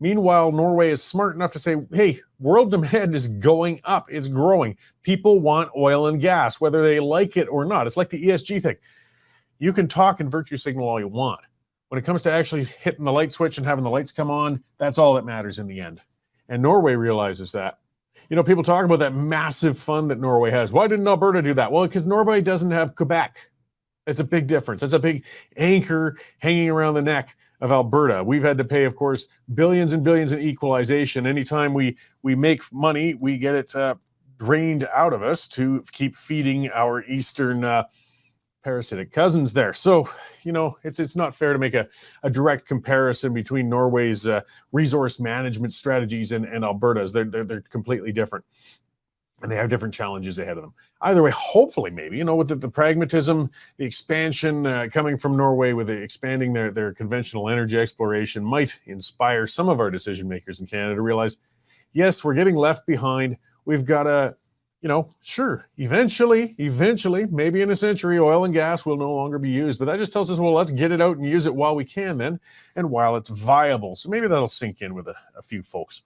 Meanwhile, Norway is smart enough to say, hey, world demand is going up. It's growing. People want oil and gas, whether they like it or not. It's like the ESG thing. You can talk and virtue signal all you want. When it comes to actually hitting the light switch and having the lights come on, that's all that matters in the end. And Norway realizes that. You know, people talk about that massive fund that Norway has. Why didn't Alberta do that? Well, because Norway doesn't have Quebec. It's a big difference. It's a big anchor hanging around the neck of Alberta. We've had to pay, of course, billions and billions in equalization. Anytime we make money, we get it drained out of us to keep feeding our eastern parasitic cousins there. So, you know, it's not fair to make a direct comparison between Norway's resource management strategies and Alberta's. They're completely different. And they have different challenges ahead of them. Either way, hopefully, maybe, you know, with the pragmatism, the expansion coming from Norway, with expanding their conventional energy exploration, might inspire some of our decision makers in Canada to realize, yes, we're getting left behind. We've got to, you know, sure, eventually, maybe in a century, oil and gas will no longer be used. But that just tells us, well, let's get it out and use it while we can then, and while it's viable. So maybe that'll sink in with a few folks.